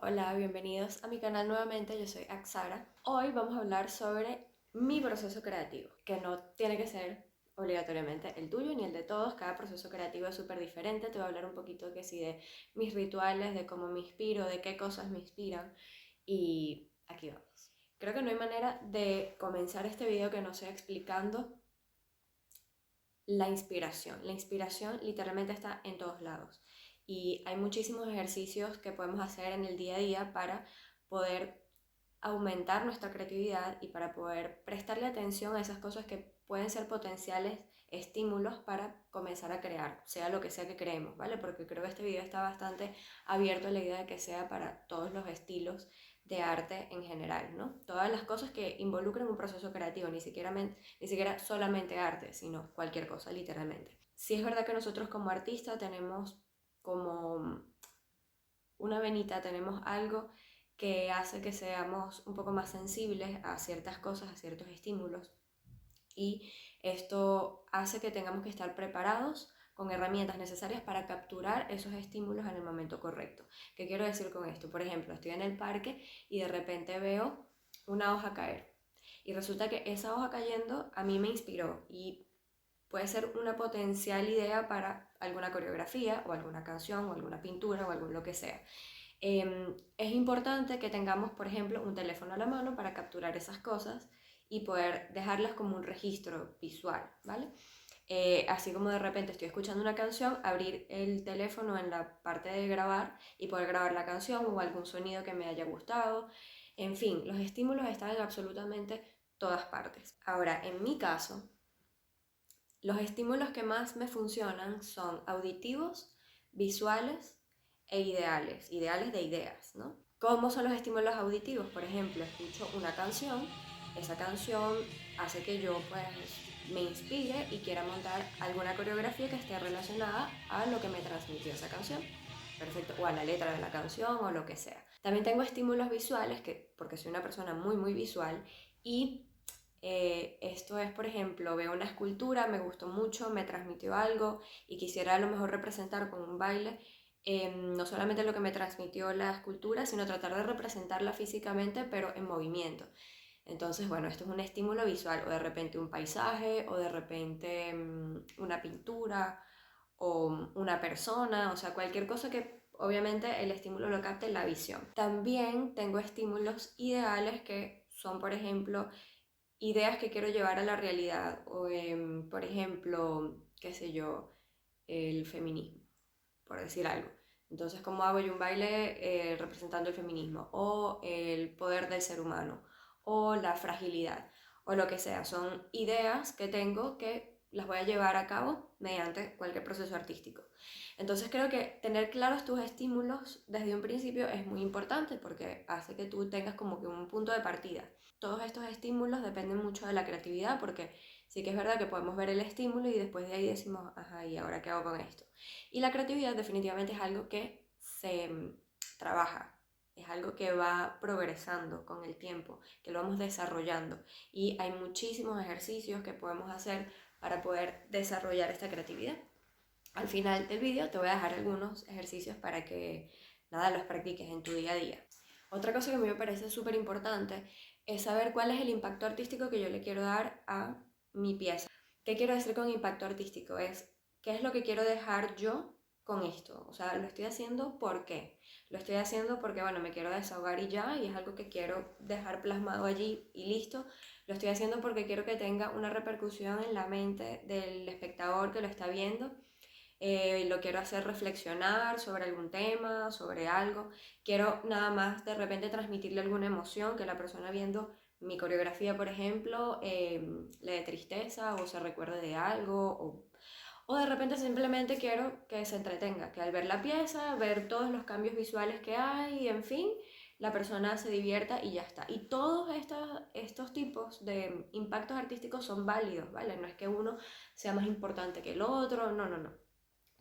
Hola, bienvenidos a mi canal nuevamente, yo soy Axara. Hoy vamos a hablar sobre mi proceso creativo, que no tiene que ser obligatoriamente el tuyo ni el de todos, cada proceso creativo es súper diferente. Te voy a hablar un poquito que sí de mis rituales, de cómo me inspiro, de qué cosas me inspiran y aquí vamos. Creo que no hay manera de comenzar este video que no sea explicando la inspiración. La inspiración literalmente está en todos lados y hay muchísimos ejercicios que podemos hacer en el día a día para poder aumentar nuestra creatividad y para poder prestarle atención a esas cosas que pueden ser potenciales estímulos para comenzar a crear, sea lo que sea que creemos, ¿vale? Porque creo que este video está bastante abierto a la idea de que sea para todos los estilos de arte en general, ¿no? Todas las cosas que involucren un proceso creativo, ni siquiera solamente arte, sino cualquier cosa, literalmente. Sí es verdad que nosotros como artistas tenemos como una venita, tenemos algo que hace que seamos un poco más sensibles a ciertas cosas, a ciertos estímulos, y esto hace que tengamos que estar preparados con herramientas necesarias para capturar esos estímulos en el momento correcto. ¿Qué quiero decir con esto? Por ejemplo, estoy en el parque y de repente veo una hoja caer y resulta que esa hoja cayendo a mí me inspiró y puede ser una potencial idea para alguna coreografía o alguna canción o alguna pintura o algún lo que sea. Es importante que tengamos, por ejemplo, un teléfono a la mano para capturar esas cosas y poder dejarlas como un registro visual, ¿vale? Así como de repente estoy escuchando una canción, abrir el teléfono en la parte de grabar y poder grabar la canción o algún sonido que me haya gustado. En fin, los estímulos están en absolutamente todas partes. Ahora, en mi caso, los estímulos que más me funcionan son auditivos, visuales e ideales de ideas, ¿no? ¿Cómo son los estímulos auditivos? Por ejemplo, escucho una canción, esa canción hace que yo pues me inspire y quiera montar alguna coreografía que esté relacionada a lo que me transmitió esa canción. Perfecto, o a la letra de la canción o lo que sea. También tengo estímulos visuales, porque soy una persona muy visual y esto es, por ejemplo, veo una escultura, me gustó mucho, me transmitió algo y quisiera a lo mejor representar con un baile no solamente lo que me transmitió la escultura, sino tratar de representarla físicamente, pero en movimiento. Entonces, bueno, esto es un estímulo visual, o de repente un paisaje, o de repente una pintura, o una persona, o sea, cualquier cosa que obviamente el estímulo lo capte en la visión. También tengo estímulos ideales que son, por ejemplo, ideas que quiero llevar a la realidad, o por ejemplo, qué sé yo, el feminismo, por decir algo. Entonces, ¿cómo hago yo un baile representando el feminismo? O el poder del ser humano, o la fragilidad, o lo que sea. Son ideas que tengo que las voy a llevar a cabo mediante cualquier proceso artístico. Entonces creo que tener claros tus estímulos desde un principio es muy importante porque hace que tú tengas como que un punto de partida. Todos estos estímulos dependen mucho de la creatividad porque sí que es verdad que podemos ver el estímulo y después de ahí decimos, ajá, ¿y ahora qué hago con esto? Y la creatividad definitivamente es algo que se trabaja, es algo que va progresando con el tiempo, que lo vamos desarrollando. Y hay muchísimos ejercicios que podemos hacer para poder desarrollar esta creatividad. Al final del vídeo te voy a dejar algunos ejercicios para que nada los practiques en tu día a día. Otra cosa que a mí me parece súper importante es saber cuál es el impacto artístico que yo le quiero dar a mi pieza. ¿Qué quiero decir con impacto artístico? Es qué es lo que quiero dejar yo con esto. O sea, lo estoy haciendo ¿por qué? Lo estoy haciendo porque, bueno, me quiero desahogar y ya, y es algo que quiero dejar plasmado allí y listo. Lo estoy haciendo porque quiero que tenga una repercusión en la mente del espectador que lo está viendo. Lo quiero hacer reflexionar sobre algún tema, sobre algo. Quiero nada más de repente transmitirle alguna emoción que la persona viendo mi coreografía, por ejemplo, le dé tristeza o se recuerde de algo o de repente simplemente quiero que se entretenga, que al ver la pieza, ver todos los cambios visuales que hay, en fin, la persona se divierta y ya está. Y todos estos tipos de impactos artísticos son válidos, ¿vale? No es que uno sea más importante que el otro, no.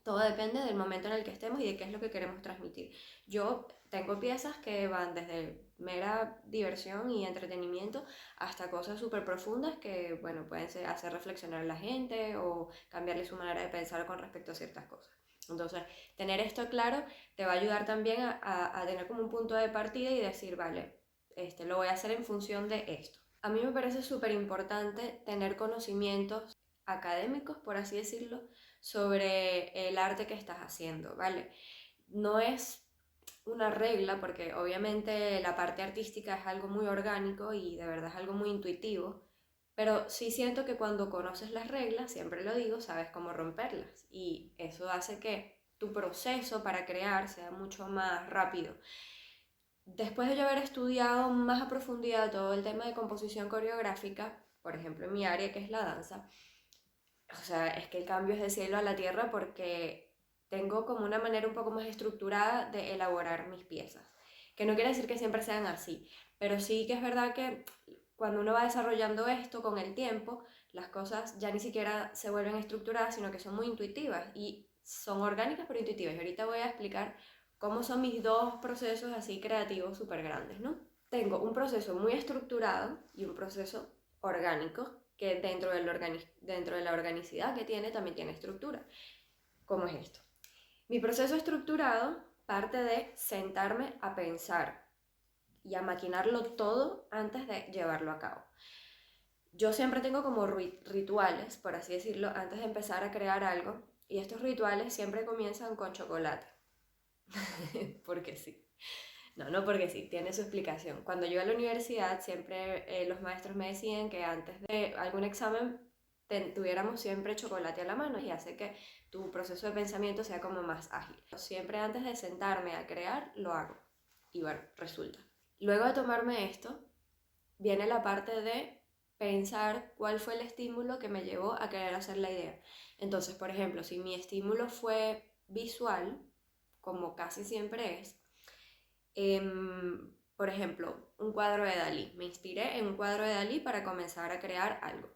Todo depende del momento en el que estemos y de qué es lo que queremos transmitir. Yo tengo piezas que van desde mera diversión y entretenimiento hasta cosas súper profundas que, bueno, pueden hacer reflexionar a la gente o cambiarle su manera de pensar con respecto a ciertas cosas. Entonces, tener esto claro te va a ayudar también a tener como un punto de partida y decir, vale, lo voy a hacer en función de esto. A mí me parece súper importante tener conocimientos académicos, por así decirlo, sobre el arte que estás haciendo, ¿vale? No es una regla, porque obviamente la parte artística es algo muy orgánico y de verdad es algo muy intuitivo, pero sí siento que cuando conoces las reglas, siempre lo digo, sabes cómo romperlas y eso hace que tu proceso para crear sea mucho más rápido. Después de yo haber estudiado más a profundidad todo el tema de composición coreográfica, por ejemplo en mi área que es la danza, o sea, es que el cambio es del cielo a la tierra porque tengo como una manera un poco más estructurada de elaborar mis piezas. Que no quiere decir que siempre sean así, pero sí que es verdad que cuando uno va desarrollando esto con el tiempo, las cosas ya ni siquiera se vuelven estructuradas, sino que son muy intuitivas y son orgánicas pero intuitivas. Y ahorita voy a explicar cómo son mis dos procesos así creativos súper grandes, ¿no? Tengo un proceso muy estructurado y un proceso orgánico que dentro de la organicidad que tiene también tiene estructura. ¿Cómo es esto? Mi proceso estructurado parte de sentarme a pensar y a maquinarlo todo antes de llevarlo a cabo. Yo siempre tengo como rituales, por así decirlo, antes de empezar a crear algo, y estos rituales siempre comienzan con chocolate. Porque sí. No, no porque sí, tiene su explicación. Cuando yo a la universidad, siempre los maestros me decían que antes de algún examen tuviéramos siempre chocolate a la mano y hace que tu proceso de pensamiento sea como más ágil. Siempre antes de sentarme a crear, lo hago. Y bueno, resulta. Luego de tomarme esto, viene la parte de pensar cuál fue el estímulo que me llevó a querer hacer la idea. Entonces, por ejemplo, si mi estímulo fue visual, como casi siempre es, por ejemplo, un cuadro de Dalí. Me inspiré en un cuadro de Dalí para comenzar a crear algo.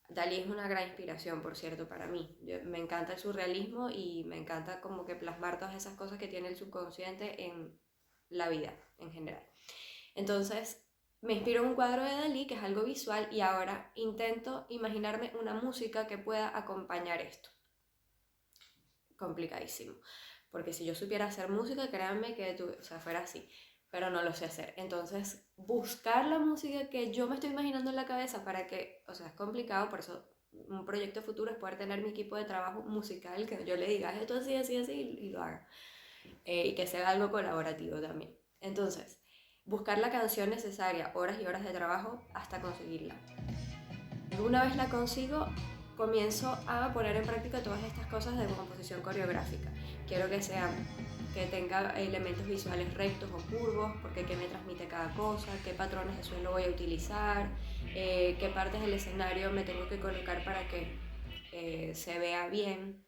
Dalí es una gran inspiración, por cierto, para mí. Me encanta el surrealismo y me encanta como que plasmar todas esas cosas que tiene el subconsciente en la vida en general. Entonces, me inspiro en un cuadro de Dalí, que es algo visual, y ahora intento imaginarme una música que pueda acompañar esto. Complicadísimo. Porque si yo supiera hacer música, créanme que fuera así, pero no lo sé hacer. Entonces, buscar la música que yo me estoy imaginando en la cabeza para que, o sea, es complicado, por eso un proyecto futuro es poder tener mi equipo de trabajo musical, que yo le diga esto así, así, así, y lo haga. Y que sea algo colaborativo también. Entonces, buscar la canción necesaria, horas y horas de trabajo hasta conseguirla. Una vez la consigo, comienzo a poner en práctica todas estas cosas de composición coreográfica. Quiero que tenga elementos visuales rectos o curvos, porque qué me transmite cada cosa, qué patrones de suelo voy a utilizar, qué partes del escenario me tengo que colocar para que se vea bien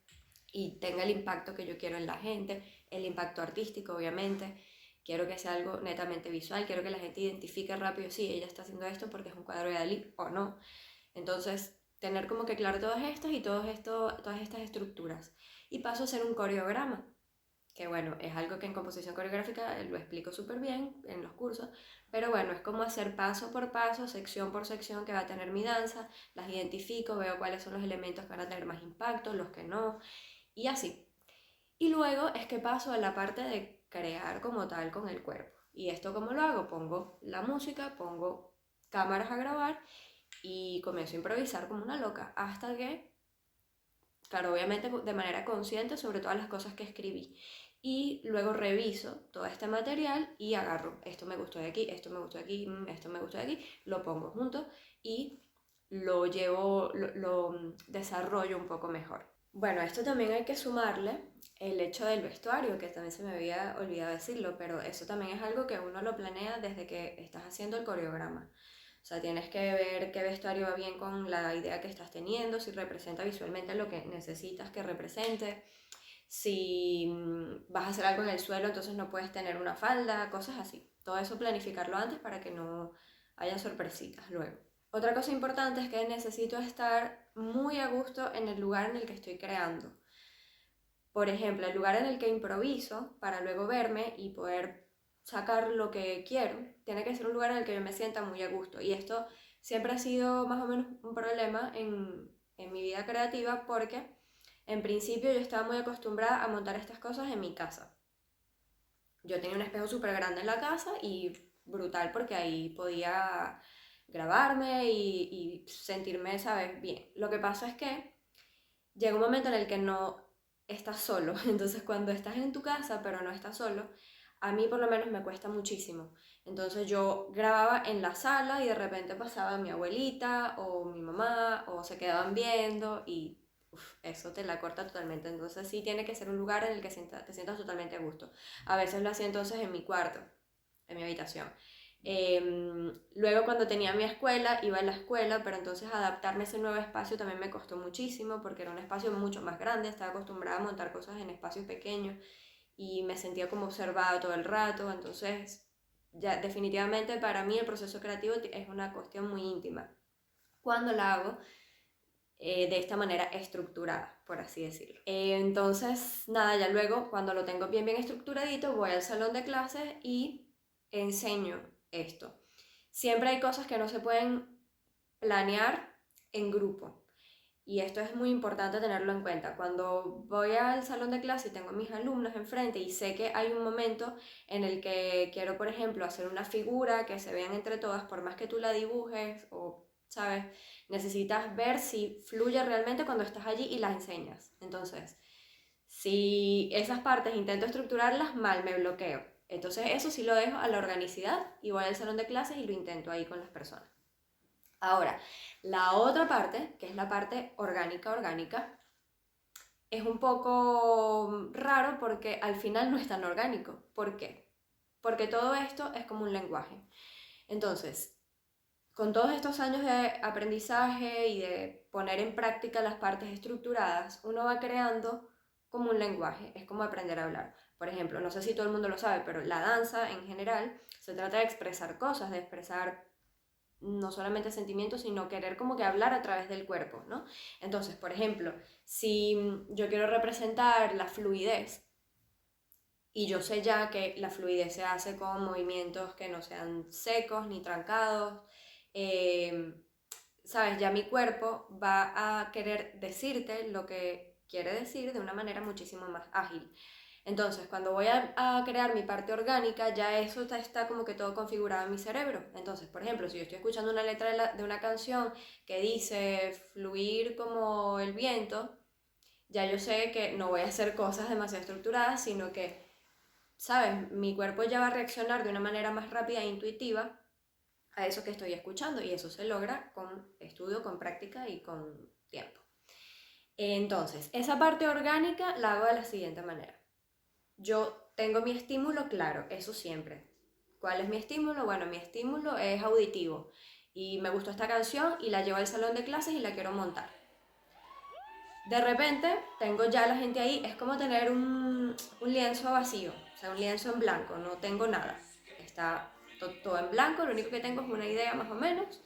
y tenga el impacto que yo quiero en la gente, el impacto artístico obviamente. Quiero que sea algo netamente visual, quiero que la gente identifique rápido si ella está haciendo esto porque es un cuadro de Dalí o no. Entonces, tener como que claro todas estas estructuras. Y paso a hacer un coreograma, que bueno, es algo que en composición coreográfica lo explico súper bien en los cursos, pero bueno, es como hacer paso por paso, sección por sección que va a tener mi danza, las identifico, veo cuáles son los elementos que van a tener más impacto, los que no, y así. Y luego es que paso a la parte de crear como tal con el cuerpo. ¿Y esto cómo lo hago? Pongo la música, pongo cámaras a grabar y comienzo a improvisar como una loca hasta que, claro, obviamente de manera consciente sobre todas las cosas que escribí. Y luego reviso todo este material y agarro, esto me gustó de aquí, esto me gustó de aquí, esto me gustó de aquí, lo pongo junto y lo desarrollo un poco mejor. Bueno, a esto también hay que sumarle el hecho del vestuario, que también se me había olvidado decirlo, pero eso también es algo que uno lo planea desde que estás haciendo el coreograma. O sea, tienes que ver qué vestuario va bien con la idea que estás teniendo, si representa visualmente lo que necesitas que represente, si vas a hacer algo en el suelo, entonces no puedes tener una falda, cosas así. Todo eso planificarlo antes para que no haya sorpresitas luego. Otra cosa importante es que necesito estar muy a gusto en el lugar en el que estoy creando. Por ejemplo, el lugar en el que improviso para luego verme y poder sacar lo que quiero, tiene que ser un lugar en el que yo me sienta muy a gusto. Y esto siempre ha sido más o menos un problema en mi vida creativa porque En principio yo estaba muy acostumbrada a montar estas cosas en mi casa. Yo tenía un espejo súper grande en la casa y brutal porque ahí podía grabarme y sentirme, ¿sabes? Bien. Lo que pasa es que llega un momento en el que no estás solo. Entonces cuando estás en tu casa pero no estás solo, a mí por lo menos me cuesta muchísimo. Entonces yo grababa en la sala y de repente pasaba mi abuelita o mi mamá o se quedaban viendo y eso te la corta totalmente. Entonces sí tiene que ser un lugar en el que te sientas totalmente a gusto. A veces lo hacía entonces en mi cuarto, en mi habitación. Luego cuando tenía mi escuela, iba a la escuela, pero entonces adaptarme a ese nuevo espacio también me costó muchísimo porque era un espacio mucho más grande, estaba acostumbrada a montar cosas en espacios pequeños y me sentía como observada todo el rato, entonces ya definitivamente para mí el proceso creativo es una cuestión muy íntima. Cuando la hago de esta manera estructurada, por así decirlo. Entonces, nada, ya luego cuando lo tengo bien estructuradito, voy al salón de clases y enseño esto. Siempre hay cosas que no se pueden planear en grupo. Y esto es muy importante tenerlo en cuenta. Cuando voy al salón de clase y tengo a mis alumnos enfrente y sé que hay un momento en el que quiero, por ejemplo, hacer una figura que se vean entre todas, por más que tú la dibujes o, ¿sabes? Necesitas ver si fluye realmente cuando estás allí y las enseñas. Entonces, si esas partes intento estructurarlas, mal me bloqueo. Entonces, eso sí lo dejo a la organicidad y voy al salón de clases y lo intento ahí con las personas. Ahora, la otra parte, que es la parte orgánica, es un poco raro porque al final no es tan orgánico. ¿Por qué? Porque todo esto es como un lenguaje. Entonces, con todos estos años de aprendizaje y de poner en práctica las partes estructuradas, uno va creando como un lenguaje, es como aprender a hablar. Por ejemplo, no sé si todo el mundo lo sabe, pero la danza en general se trata de expresar cosas, de expresar no solamente sentimientos, sino querer como que hablar a través del cuerpo, ¿no? Entonces, por ejemplo, si yo quiero representar la fluidez y yo sé ya que la fluidez se hace con movimientos que no sean secos ni trancados, eh, sabes, ya mi cuerpo va a querer decirte lo que quiere decir de una manera muchísimo más ágil. Entonces, cuando voy a crear mi parte orgánica, ya eso está como que todo configurado en mi cerebro. Entonces, por ejemplo, si yo estoy escuchando una letra de una canción que dice fluir como el viento, ya yo sé que no voy a hacer cosas demasiado estructuradas, sino que, ¿sabes? Mi cuerpo ya va a reaccionar de una manera más rápida e intuitiva a eso que estoy escuchando y eso se logra con estudio, con práctica y con tiempo. Entonces, esa parte orgánica la hago de la siguiente manera. Yo tengo mi estímulo claro, eso siempre. ¿Cuál es mi estímulo? Bueno, mi estímulo es auditivo y me gustó esta canción y la llevo al salón de clases y la quiero montar. De repente tengo ya la gente ahí, es como tener un lienzo vacío, o sea, un lienzo en blanco, no tengo nada. Está todo en blanco, lo único que tengo es una idea más o menos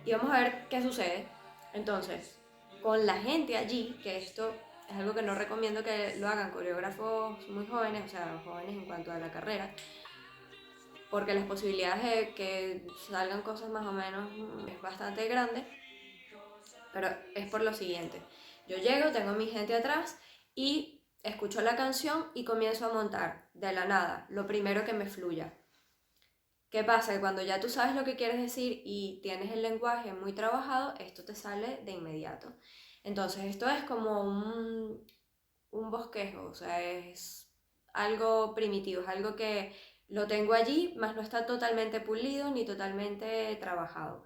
y vamos a ver qué sucede. Entonces, con la gente allí, que esto es algo que no recomiendo que lo hagan coreógrafos muy jóvenes, o sea, jóvenes en cuanto a la carrera, porque las posibilidades de que salgan cosas más o menos es bastante grande, pero es por lo siguiente. Yo llego, tengo mi gente atrás y escucho la canción y comienzo a montar de la nada, lo primero que me fluya. ¿Qué pasa? Que cuando ya tú sabes lo que quieres decir y tienes el lenguaje muy trabajado, esto te sale de inmediato. Entonces esto es como un bosquejo, o sea, es algo primitivo, es algo que lo tengo allí, mas no está totalmente pulido ni totalmente trabajado.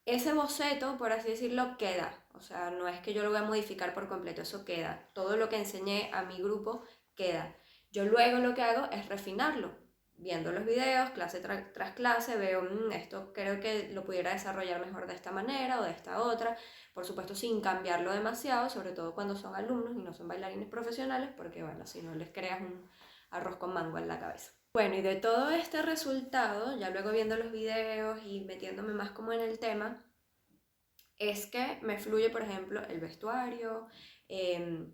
Ese boceto, por así decirlo, queda, o sea, no es que yo lo voy a modificar por completo, eso queda. Todo lo que enseñé a mi grupo queda. Yo luego lo que hago es refinarlo, viendo los videos, clase tras clase, veo, esto creo que lo pudiera desarrollar mejor de esta manera o de esta otra, por supuesto sin cambiarlo demasiado, sobre todo cuando son alumnos y no son bailarines profesionales, porque bueno, si no les creas un arroz con mango en la cabeza. Bueno, y de todo este resultado, ya luego viendo los videos y metiéndome más como en el tema, es que me fluye, por ejemplo, el vestuario, eh,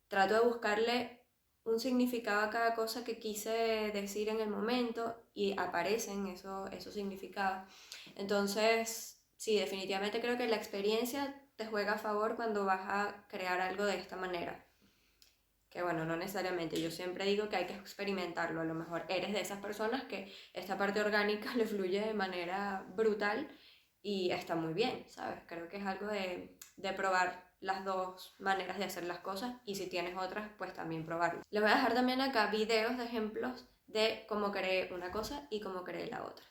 trato de buscarle un significado a cada cosa que quise decir en el momento y aparecen esos significados. Entonces, sí, definitivamente creo que la experiencia te juega a favor cuando vas a crear algo de esta manera. Que bueno, no necesariamente, yo siempre digo que hay que experimentarlo, a lo mejor eres de esas personas que esta parte orgánica le fluye de manera brutal y está muy bien, ¿sabes? Creo que es algo de probar las dos maneras de hacer las cosas y si tienes otras, pues también probarlo. Les voy a dejar también acá videos de ejemplos de cómo creé una cosa y cómo creé la otra,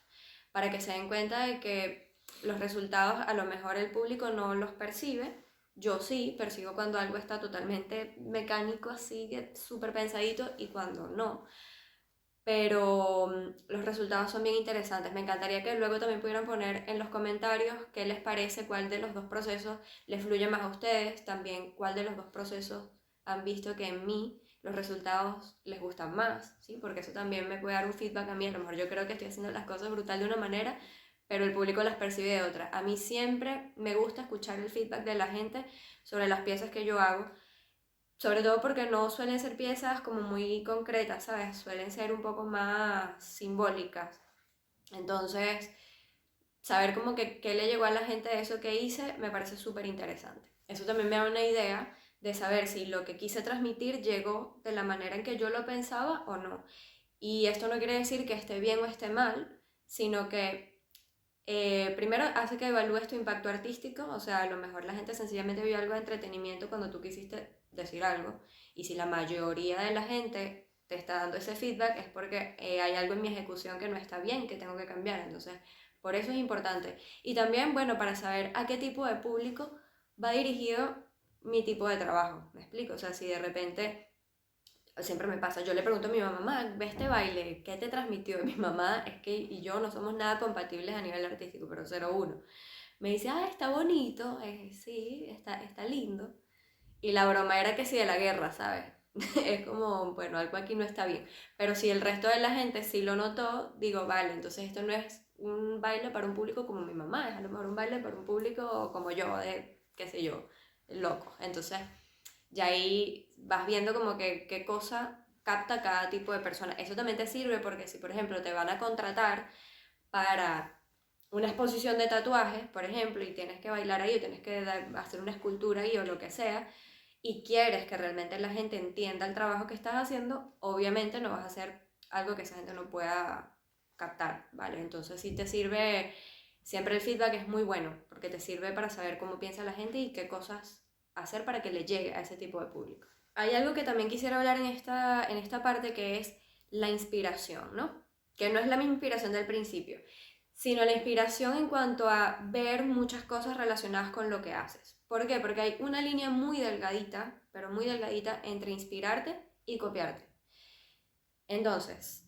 para que se den cuenta de que los resultados a lo mejor el público no los percibe. Yo sí percibo cuando algo está totalmente mecánico, así, súper pensadito, y cuando no. Pero los resultados son bien interesantes. Me encantaría que luego también pudieran poner en los comentarios qué les parece, cuál de los dos procesos les fluye más a ustedes, también cuál de los dos procesos han visto que en mí los resultados les gustan más, ¿sí? Porque eso también me puede dar un feedback a mí. A lo mejor yo creo que estoy haciendo las cosas brutal de una manera, pero el público las percibe de otra. A mí siempre me gusta escuchar el feedback de la gente sobre las piezas que yo hago, sobre todo porque no suelen ser piezas como muy concretas, ¿sabes? Suelen ser un poco más simbólicas. Entonces, saber como que qué le llegó a la gente de eso que hice me parece súper interesante. Eso también me da una idea de saber si lo que quise transmitir llegó de la manera en que yo lo pensaba o no. Y esto no quiere decir que esté bien o esté mal, sino que primero hace que evalúes tu impacto artístico, o sea, a lo mejor la gente sencillamente vio algo de entretenimiento cuando tú quisiste decir algo, y si la mayoría de la gente te está dando ese feedback es porque hay algo en mi ejecución que no está bien, que tengo que cambiar, entonces por eso es importante. Y también, bueno, para saber a qué tipo de público va dirigido mi tipo de trabajo, ¿me explico? O sea, si de repente siempre me pasa, yo le pregunto a mi mamá, mamá, ¿ve este baile? ¿Qué te transmitió? Y mi mamá es que y yo no somos nada compatibles a nivel artístico, pero 0-1. Me dice, ah, está bonito, sí, está lindo. Y la broma era que sí de la guerra, ¿sabes? Es como, bueno, algo aquí no está bien. Pero si el resto de la gente sí lo notó, digo, vale, entonces esto no es un baile para un público como mi mamá, es a lo mejor un baile para un público como yo, de, qué sé yo, loco. Entonces, ya ahí vas viendo como que qué cosa capta cada tipo de persona. Eso también te sirve porque si, por ejemplo, te van a contratar para una exposición de tatuajes, por ejemplo, y tienes que bailar ahí o tienes que hacer una escultura ahí o lo que sea, y quieres que realmente la gente entienda el trabajo que estás haciendo, obviamente no vas a hacer algo que esa gente no pueda captar, ¿vale? Entonces sí te sirve, siempre el feedback es muy bueno, porque te sirve para saber cómo piensa la gente y qué cosas hacer para que le llegue a ese tipo de público. Hay algo que también quisiera hablar en esta parte que es la inspiración, ¿no? Que no es la misma inspiración del principio, sino la inspiración en cuanto a ver muchas cosas relacionadas con lo que haces. ¿Por qué? Porque hay una línea muy delgadita, pero muy delgadita, entre inspirarte y copiarte. Entonces,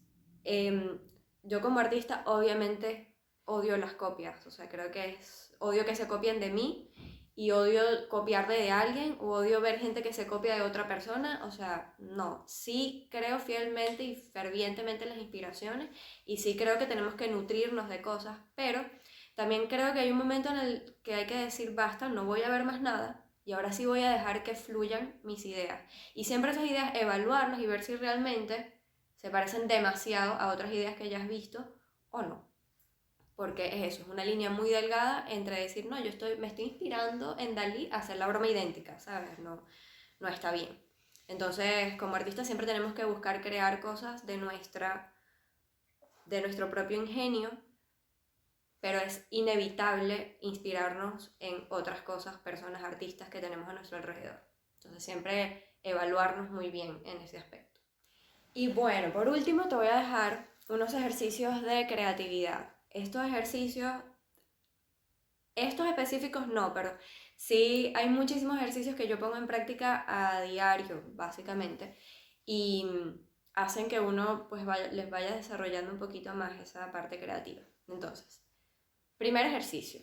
yo como artista obviamente odio las copias, o sea, creo que odio que se copien de mí y odio copiar de alguien o odio ver gente que se copia de otra persona, o sea, no, sí creo fielmente y fervientemente en las inspiraciones y sí creo que tenemos que nutrirnos de cosas, pero también creo que hay un momento en el que hay que decir basta, no voy a ver más nada y ahora sí voy a dejar que fluyan mis ideas y siempre esas ideas evaluarlas y ver si realmente se parecen demasiado a otras ideas que ya has visto o no. Porque es eso, es una línea muy delgada entre decir, no, me estoy inspirando en Dalí a hacer la broma idéntica, ¿sabes? No, no está bien. Entonces, como artistas siempre tenemos que buscar crear cosas de nuestro propio ingenio, pero es inevitable inspirarnos en otras cosas, personas, artistas que tenemos a nuestro alrededor. Entonces, siempre evaluarnos muy bien en ese aspecto. Y bueno, por último te voy a dejar unos ejercicios de creatividad. Estos específicos no, pero sí hay muchísimos ejercicios que yo pongo en práctica a diario, básicamente, y hacen que uno pues les vaya desarrollando un poquito más esa parte creativa. Entonces, primer ejercicio.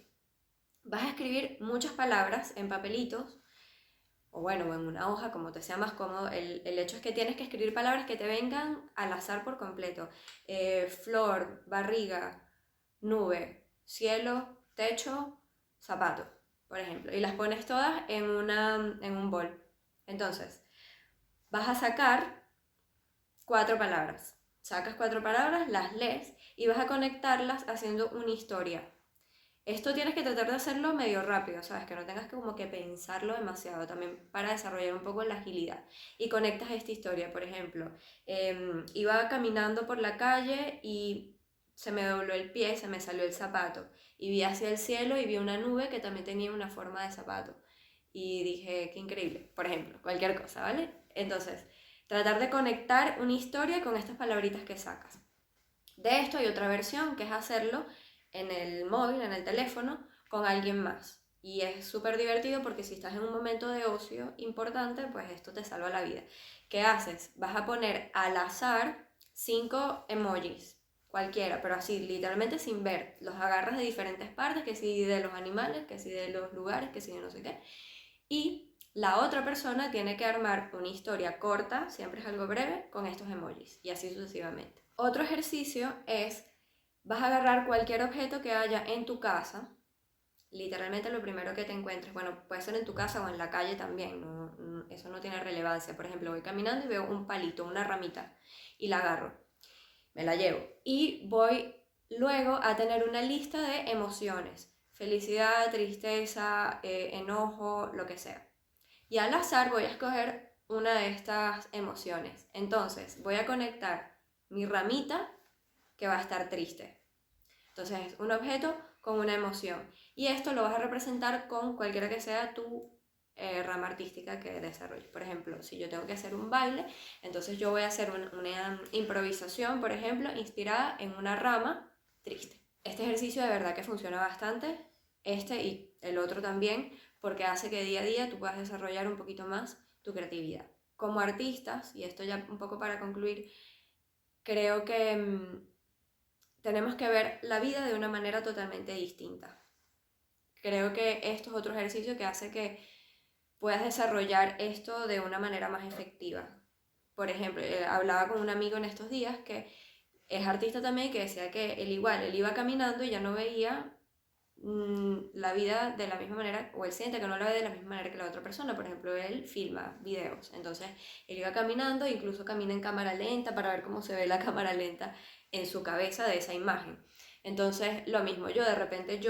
Vas a escribir muchas palabras en papelitos o bueno, o en una hoja, como te sea más cómodo. El hecho es que tienes que escribir palabras que te vengan al azar por completo. Flor, barriga, nube, cielo, techo, zapato, por ejemplo. Y las pones todas en un bol. Entonces, vas a sacar 4 palabras. Sacas 4 palabras, las lees y vas a conectarlas haciendo una historia. Esto tienes que tratar de hacerlo medio rápido, ¿sabes? Que no tengas que como que pensarlo demasiado también para desarrollar un poco la agilidad. Y conectas esta historia, por ejemplo, iba caminando por la calle y se me dobló el pie, se me salió el zapato. Y vi hacia el cielo y vi una nube que también tenía una forma de zapato. Y dije, qué increíble, por ejemplo, cualquier cosa, ¿vale? Entonces, tratar de conectar una historia con estas palabritas que sacas. De esto hay otra versión que es hacerlo en el móvil, en el teléfono, con alguien más. Y es súper divertido porque si estás en un momento de ocio importante, pues esto te salva la vida. ¿Qué haces? Vas a poner al azar 5 emojis, cualquiera, pero así, literalmente sin ver. Los agarras de diferentes partes, que si de los animales, que si de los lugares, que si de no sé qué. Y la otra persona tiene que armar una historia corta, siempre es algo breve, con estos emojis. Y así sucesivamente. Otro ejercicio es, vas a agarrar cualquier objeto que haya en tu casa, literalmente lo primero que te encuentres, bueno, puede ser en tu casa o en la calle también, eso no tiene relevancia. Por ejemplo, voy caminando y veo un palito, una ramita, y la agarro, me la llevo. Y voy luego a tener una lista de emociones, felicidad, tristeza, enojo, lo que sea. Y al azar voy a escoger una de estas emociones. Entonces, voy a conectar mi ramita que va a estar triste. Entonces es un objeto con una emoción. Y esto lo vas a representar con cualquiera que sea tu rama artística que desarrolles. Por ejemplo, si yo tengo que hacer un baile, entonces yo voy a hacer una improvisación, por ejemplo, inspirada en una rama triste. Este ejercicio de verdad que funciona bastante, este y el otro también, porque hace que día a día tú puedas desarrollar un poquito más tu creatividad. Como artistas, y esto ya un poco para concluir, creo que tenemos que ver la vida de una manera totalmente distinta. Creo que esto es otro ejercicio que hace que puedas desarrollar esto de una manera más efectiva. Por ejemplo, hablaba con un amigo en estos días que es artista también, que decía que él iba caminando y ya no veía la vida de la misma manera, o él siente que no la ve de la misma manera que la otra persona. Por ejemplo, él filma videos, entonces él iba caminando, incluso camina en cámara lenta para ver cómo se ve la cámara lenta en su cabeza de esa imagen. Entonces, lo mismo, yo de repente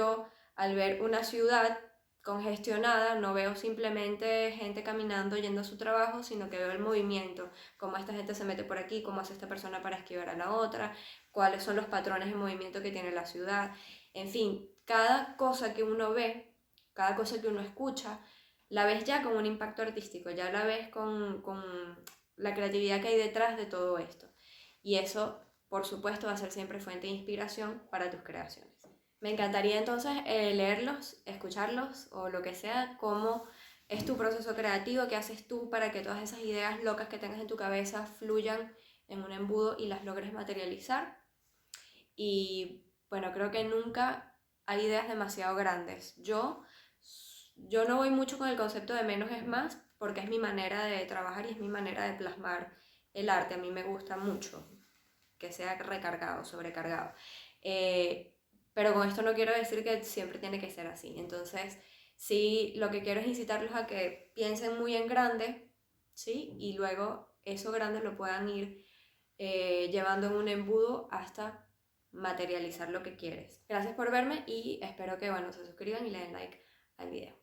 al ver una ciudad congestionada, no veo simplemente gente caminando yendo a su trabajo, sino que veo el movimiento, cómo esta gente se mete por aquí, cómo hace esta persona para esquivar a la otra, cuáles son los patrones de movimiento que tiene la ciudad. En fin, cada cosa que uno ve, cada cosa que uno escucha, la ves ya con un impacto artístico, ya la ves con la creatividad que hay detrás de todo esto. Y eso, por supuesto, va a ser siempre fuente de inspiración para tus creaciones. Me encantaría entonces leerlos, escucharlos o lo que sea, cómo es tu proceso creativo, qué haces tú para que todas esas ideas locas que tengas en tu cabeza fluyan en un embudo y las logres materializar. Y bueno, creo que nunca hay ideas demasiado grandes. Yo no voy mucho con el concepto de menos es más, porque es mi manera de trabajar y es mi manera de plasmar el arte. A mí me gusta mucho que sea recargado, sobrecargado. Pero con esto no quiero decir que siempre tiene que ser así. Entonces, sí, lo que quiero es incitarlos a que piensen muy en grande, ¿sí? Y luego eso grande lo puedan ir llevando en un embudo hasta materializar lo que quieres. Gracias por verme y espero que, bueno, se suscriban y le den like al video.